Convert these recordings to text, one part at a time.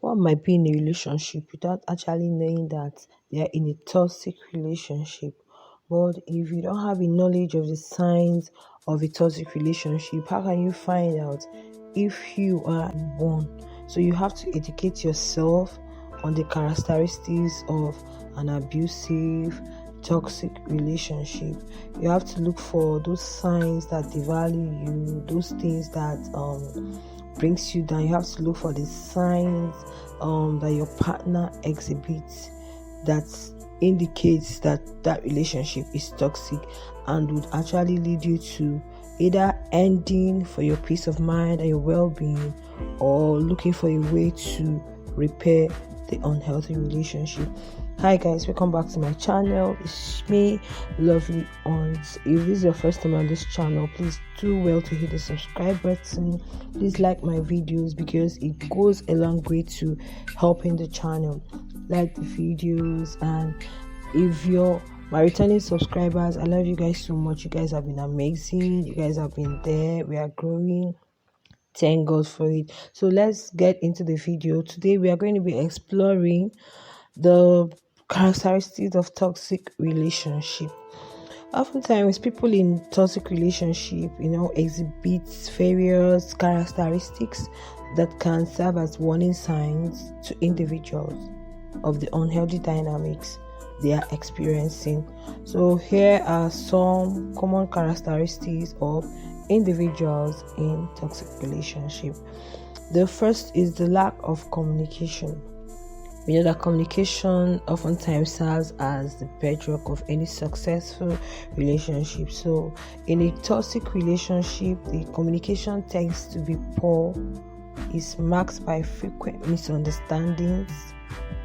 One might be in a relationship without actually knowing that they are in a toxic relationship. But if you don't have a knowledge of the signs of a toxic relationship, how can you find out if you are in one? So you have to educate yourself on the characteristics of an abusive, toxic relationship. You have to look for those signs that devalue you, those things that brings you down. You have to look for the signs that your partner exhibits that indicates that that relationship is toxic and would actually lead you to either ending for your peace of mind and your well-being, or looking for a way to repair the unhealthy relationship. Hi guys, welcome back to my channel. It's me, Lovely Aunt. If this is your first time on this channel, please do well to hit the subscribe button. Please like my videos because it goes a long way to helping the channel. Like the videos, and if you're my returning subscribers, I love you guys so much. You guys have been amazing. You guys have been there. We are growing. Thank God for it. So let's get into the video. Today we are going to be exploring the characteristics of toxic relationship. Oftentimes people in toxic relationship, exhibit various characteristics that can serve as warning signs to individuals of the unhealthy dynamics they are experiencing. So here are some common characteristics of individuals in toxic relationship. The first is the lack of communication. We know that communication oftentimes serves as the bedrock of any successful relationship. So in a toxic relationship, the communication tends to be poor, is marked by frequent misunderstandings,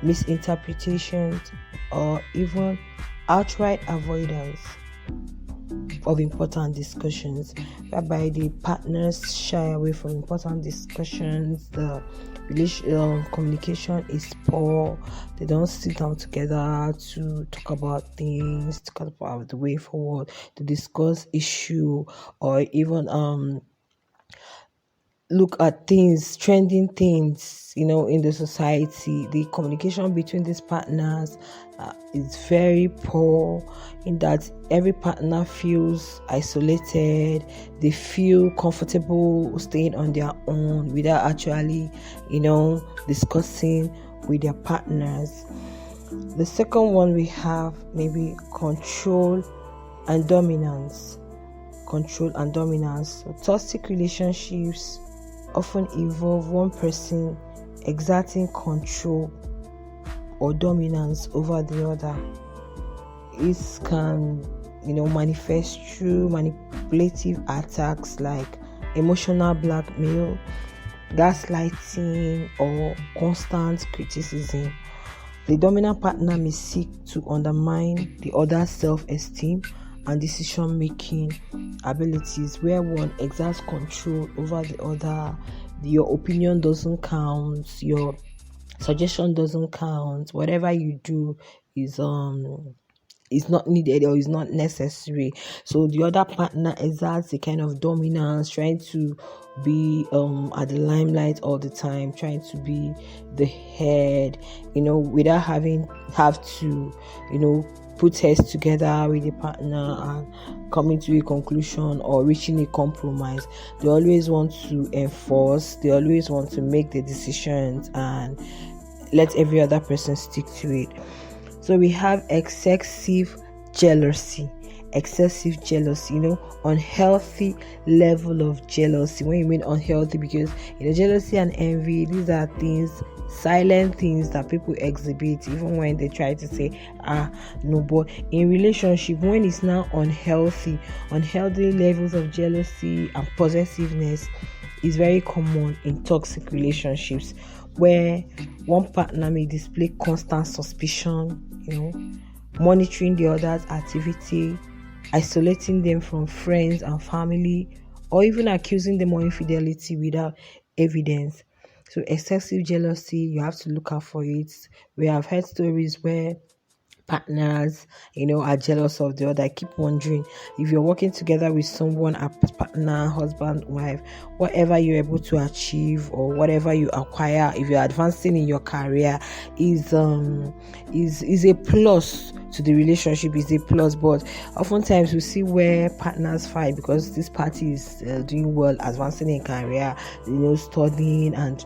misinterpretations, or even outright avoidance of important discussions, whereby the partners shy away from important discussions. The communication is poor. They don't sit down together to talk about things, to talk about the way forward, to discuss issue, or even look at things, trending things, in the society. The communication between these partners is very poor, in that every partner feels isolated. They feel comfortable staying on their own without actually, discussing with their partners. The second one we have maybe control and dominance. So toxic relationships often involve one person exerting control or dominance over the other. It can, manifest through manipulative attacks like emotional blackmail, gaslighting, or constant criticism. The dominant partner may seek to undermine the other's self-esteem and decision-making abilities, where one exerts control over the other. Your opinion doesn't count, your suggestion doesn't count. Whatever you do is not needed or is not necessary. So the other partner exerts a kind of dominance, trying to be at the limelight all the time, trying to be the head, without have to put heads together with a partner and coming to a conclusion or reaching a compromise. They always want to enforce, they always want to make the decisions and let every other person stick to it. So we have excessive jealousy, unhealthy level of jealousy. When you mean unhealthy, because jealousy and envy, these are things, silent things that people exhibit even when they try to say no. But in relationship, when it's now unhealthy levels of jealousy and possessiveness is very common in toxic relationships, where one partner may display constant suspicion, monitoring the other's activity, isolating them from friends and family, or even accusing them of infidelity without evidence. So excessive jealousy, you have to look out for it. We have heard stories where partners, are jealous of the other. I keep wondering, if you're working together with someone, a partner, husband, wife, whatever you're able to achieve or whatever you acquire, if you're advancing in your career, is a plus to the relationship, is a plus. But oftentimes we see where partners fight because this party is doing well, advancing in career, studying, and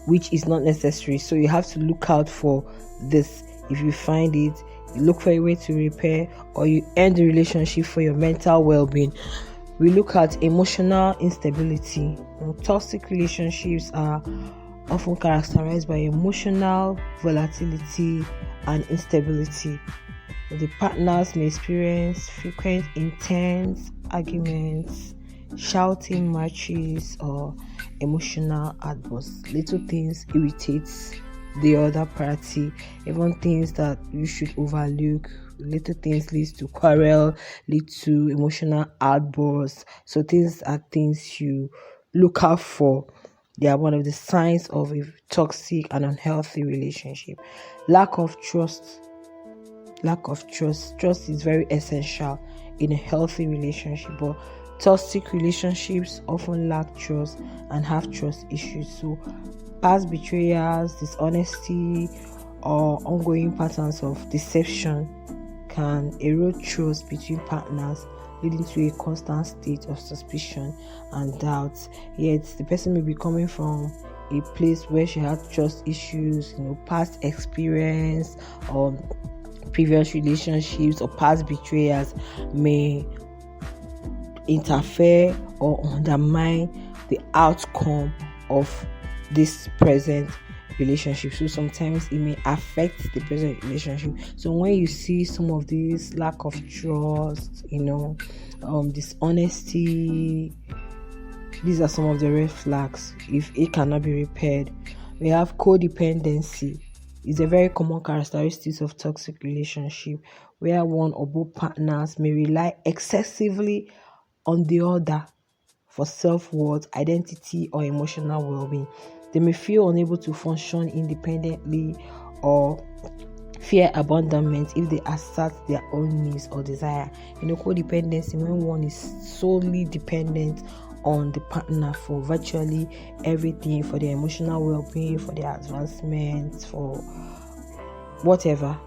which is not necessary. So you have to look out for this. If you find it, you look for a way to repair, or you end the relationship for your mental well-being. We look at emotional instability. Toxic relationships are often characterized by emotional volatility and instability. The partners may experience frequent intense arguments, shouting matches, or emotional outbursts. Little things irritates the other party, even things that you should overlook. Little things leads to quarrel, lead to emotional outbursts. So things are things you look out for. They are one of the signs of a toxic and unhealthy relationship. Lack of trust. Trust is very essential in a healthy relationship, but toxic relationships often lack trust and have trust issues. So past betrayals, dishonesty, or ongoing patterns of deception can erode trust between partners, leading to a constant state of suspicion and doubt. Yet the person may be coming from a place where she had trust issues, past experience or previous relationships or past betrayals may interfere or undermine the outcome of this present relationship. So sometimes it may affect the present relationship. So when you see some of this lack of trust, dishonesty, these are some of the red flags if it cannot be repaired. We have codependency. It's a very common characteristic of toxic relationship where one or both partners may rely excessively on the other for self-worth, identity, or emotional well-being. They may feel unable to function independently or fear abandonment if they assert their own needs or desire. Codependency, when one is solely dependent on the partner for virtually everything, for their emotional well-being, for their advancement, for whatever.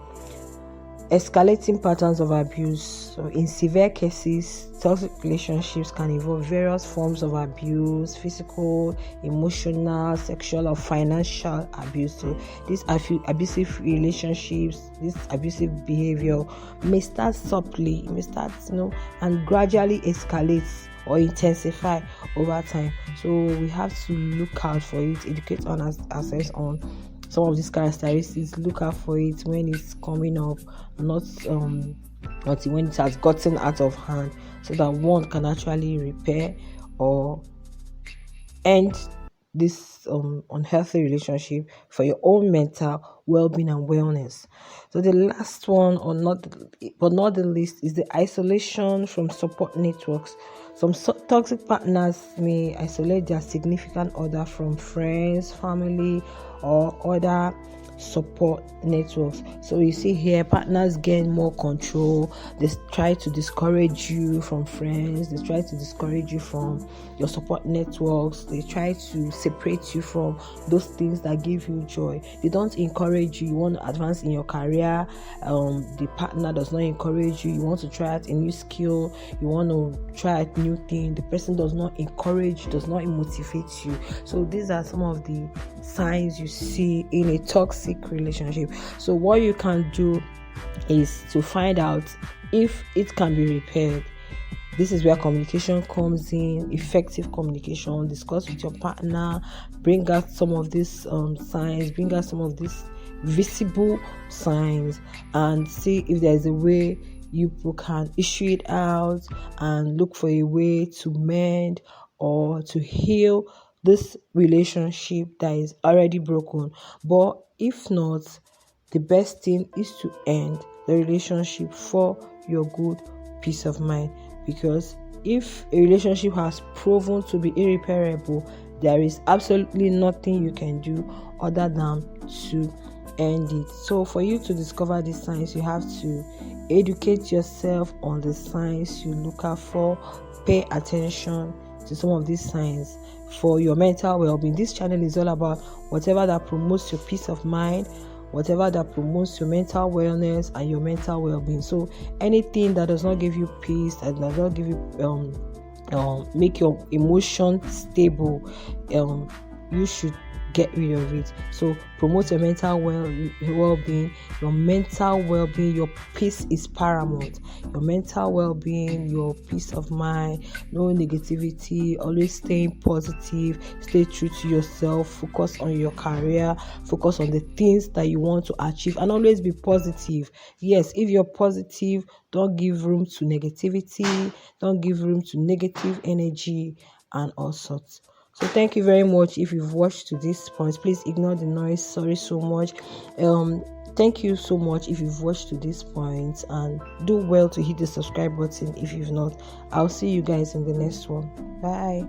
Escalating patterns of abuse. So in severe cases, toxic relationships can involve various forms of abuse: physical, emotional, sexual, or financial abuse. So these abusive relationships, this abusive behavior may start subtly, and gradually escalates or intensify over time. So we have to look out for it, educate on ourselves on some of these characteristics, look out for it when it's coming up, not until when it has gotten out of hand, so that one can actually repair or end this unhealthy relationship for your own mental well-being and wellness. So the last one, not the least, is the isolation from support networks. Some toxic partners may isolate their significant other from friends, family, or other support networks. So you see here, partners gain more control. They try to discourage you from friends. They try to discourage you from your support networks. They try to separate you from those things that give you joy. They don't encourage you. You want to advance in your career. The partner does not encourage you. You want to try out a new skill. You want to try out new thing. The person does not encourage, does not motivate you. So these are some of the signs you see in a toxic relationship. So what you can do is to find out if it can be repaired. This is where communication comes in, effective communication. Discuss with your partner, bring out some of these signs, bring out some of these visible signs, and see if there's a way you can issue it out and look for a way to mend or to heal this relationship that is already broken. But if not, the best thing is to end the relationship for your good peace of mind. Because if a relationship has proven to be irreparable, there is absolutely nothing you can do other than to end it. So for you to discover these signs, you have to educate yourself on the signs you look out for. Pay attention to some of these signs for your mental well-being. This channel is all about whatever that promotes your peace of mind, whatever that promotes your mental wellness and your mental well-being. So anything that does not give you peace, that does not give you make your emotion stable, you should get rid of it. So promote your mental well-being. Your mental well-being, your peace is paramount. Your mental well-being, your peace of mind, no negativity, always staying positive, stay true to yourself, focus on your career, focus on the things that you want to achieve, and always be positive. Yes, if you're positive, don't give room to negativity, don't give room to negative energy and all sorts. So thank you very much. If you've watched to this point, please ignore the noise. Sorry so much. Thank you so much if you've watched to this point, and do well to hit the subscribe button if you've not. I'll see you guys in the next one. Bye.